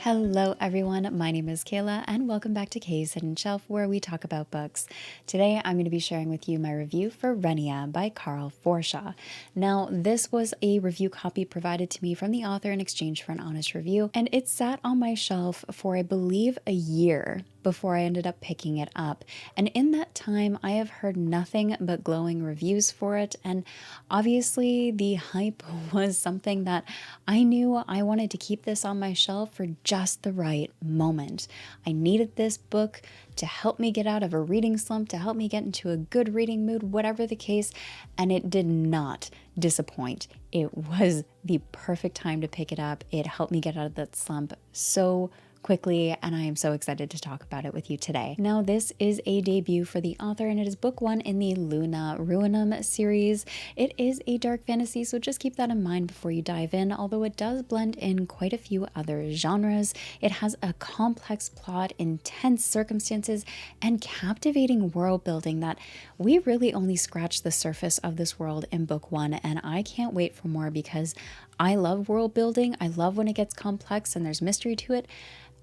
Hello everyone, my name is Kayla and welcome back to Kay's Hidden Shelf where we talk about books. Today I'm going to be sharing with you my review for Renia by Karl Forshaw. Now this was a review copy provided to me from the author in exchange for an honest review, and it sat on my shelf for I believe a year before I ended up picking it up. And in that time I have heard nothing but glowing reviews for it, and obviously the hype was something that I knew I wanted to keep this on my shelf for just the right moment. I needed this book to help me get out of a reading slump, to help me get into a good reading mood, whatever the case, and it did not disappoint. It was the perfect time to pick it up. It helped me get out of that slump so quickly, and I am so excited to talk about it with you today. Now, this is a debut for the author, and it is book one in the Luna Ruinum series. It is a dark fantasy, so just keep that in mind before you dive in, although it does blend in quite a few other genres. It has a complex plot, intense circumstances, and captivating world building that we really only scratched the surface of this world in book one, and I can't wait for more because I love world building. I love when it gets complex and there's mystery to it,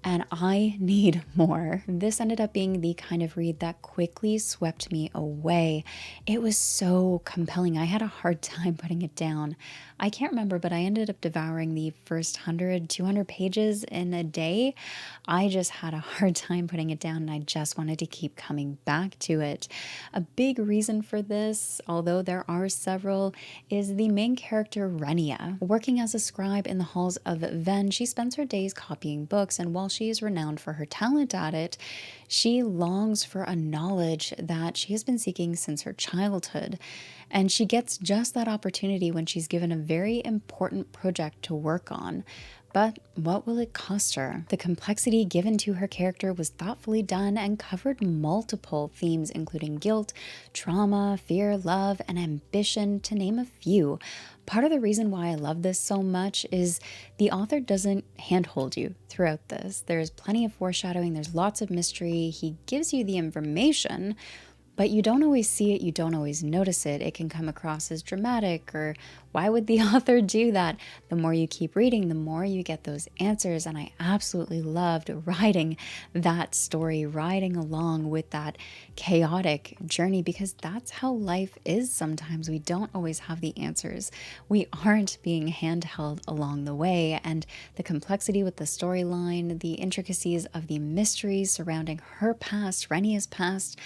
and I need more. This ended up being the kind of read that quickly swept me away. It was so compelling. I had a hard time putting it down. I can't remember, but I ended up devouring the first 100, 200 pages in a day. I just had a hard time putting it down, and I just wanted to keep coming back to it. A big reason for this, although there are several, is the main character Renia. Working as a scribe in the halls of Ven, she spends her days copying books, and while she is renowned for her talent at it, she longs for a knowledge that she has been seeking since her childhood. And she gets just that opportunity when she's given a very important project to work on. But what will it cost her? The complexity given to her character was thoughtfully done and covered multiple themes, including guilt, trauma, fear, love, and ambition, to name a few. Part of the reason why I love this so much is the author doesn't handhold you throughout this. There's plenty of foreshadowing, there's lots of mystery. He gives you the information, but you don't always see it, you don't always notice it. It can come across as dramatic, or why would the author do that? The more you keep reading, the more you get those answers, and I absolutely loved riding that story, riding along with that chaotic journey, because that's how life is sometimes. We don't always have the answers. We aren't being handheld along the way, and the complexity with the storyline, the intricacies of the mysteries surrounding her past, Renia's past,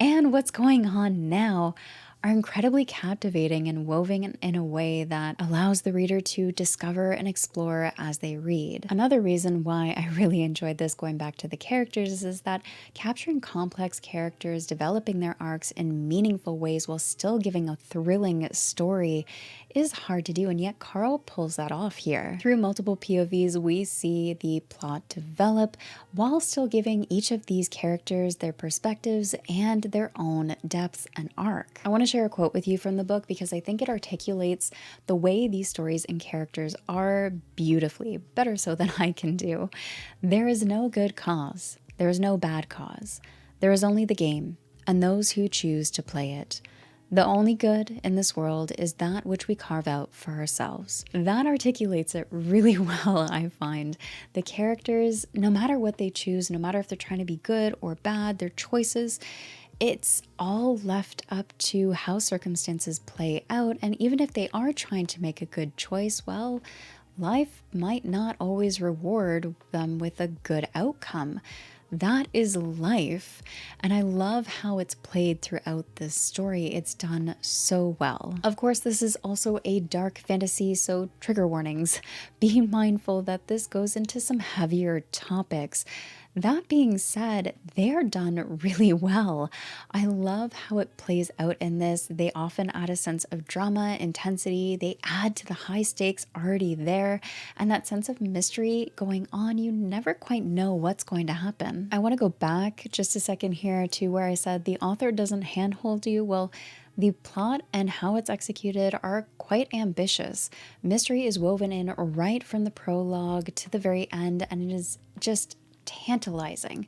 and what's going on now are incredibly captivating and woven in a way that allows the reader to discover and explore as they read. Another reason why I really enjoyed this, going back to the characters, is that capturing complex characters, developing their arcs in meaningful ways while still giving a thrilling story is hard to do, and yet Karl pulls that off here. Through multiple POVs, we see the plot develop while still giving each of these characters their perspectives and their own depth and arc. I want to share a quote with you from the book because I think it articulates the way these stories and characters are beautifully, better so than I can do. There is no good cause. There is no bad cause. There is only the game and those who choose to play it. The only good in this world is that which we carve out for ourselves. That articulates it really well, I find. The characters, no matter what they choose, no matter if they're trying to be good or bad, their choices, it's all left up to how circumstances play out. And even if they are trying to make a good choice, well, life might not always reward them with a good outcome. That is life, and I love how it's played throughout this story. It's done so well. Of course, this is also a dark fantasy, so trigger warnings. Be mindful that this goes into some heavier topics. That being said, they are done really well. I love how it plays out in this. They often add a sense of drama, intensity. They add to the high stakes already there, and that sense of mystery going on. You never quite know what's going to happen. I want to go back just a second here to where I said the author doesn't handhold you. Well, the plot and how it's executed are quite ambitious. Mystery is woven in right from the prologue to the very end, and it is just tantalizing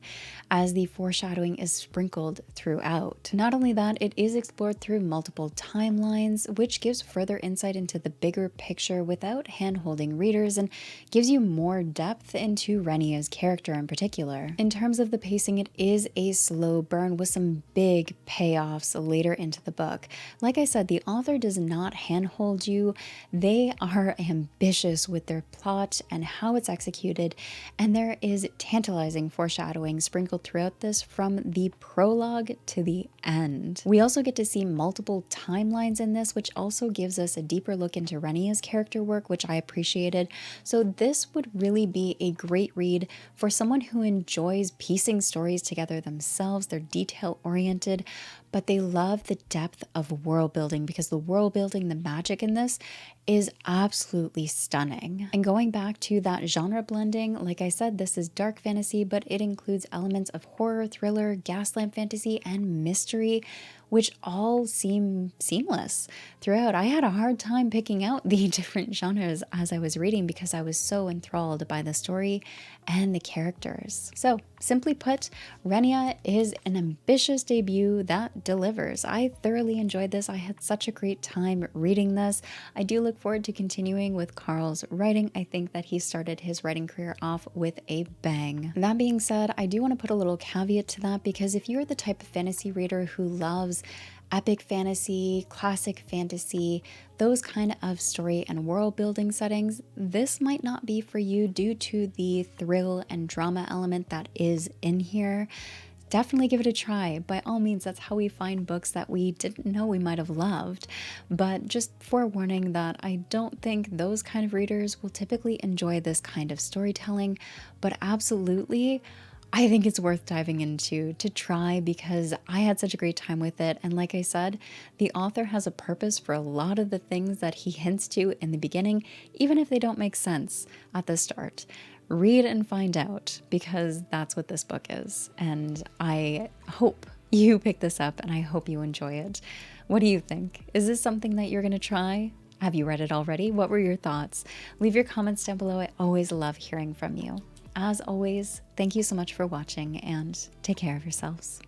as the foreshadowing is sprinkled throughout. Not only that, it is explored through multiple timelines, which gives further insight into the bigger picture without hand-holding readers and gives you more depth into Renia's character in particular. In terms of the pacing, it is a slow burn with some big payoffs later into the book. Like I said, the author does not handhold you. They are ambitious with their plot and how it's executed, and there is tantalizing foreshadowing sprinkled throughout this from the prologue to the end. We also get to see multiple timelines in this, which also gives us a deeper look into Renia's character work, which I appreciated. So this would really be a great read for someone who enjoys piecing stories together themselves. They're detail oriented, but they love the depth of world building, because the world building, the magic in this is absolutely stunning. And going back to that genre blending, like I said, this is dark fantasy, but it includes elements of horror, thriller, gaslamp fantasy, and mystery, which all seem seamless throughout. I had a hard time picking out the different genres as I was reading because I was so enthralled by the story and the characters. So simply put, Renia is an ambitious debut that delivers. I thoroughly enjoyed this. I had such a great time reading this. I do look forward to continuing with Karl's writing. I think that he started his writing career off with a bang. That being said, I do want to put a little caveat to that, because if you're the type of fantasy reader who loves epic fantasy, classic fantasy, those kind of story and world building settings, this might not be for you due to the thrill and drama element that is in here. Definitely give it a try. By all means, that's how we find books that we didn't know we might have loved. But just forewarning that I don't think those kind of readers will typically enjoy this kind of storytelling, but absolutely, I think it's worth diving into to try, because I had such a great time with it. And like I said, the author has a purpose for a lot of the things that he hints to in the beginning, even if they don't make sense at the start. Read and find out, because that's what this book is. And I hope you pick this up, and I hope you enjoy it. What do you think? Is this something that you're going to try? Have you read it already? What were your thoughts? Leave your comments down below. I always love hearing from you. As always, thank you so much for watching, and take care of yourselves.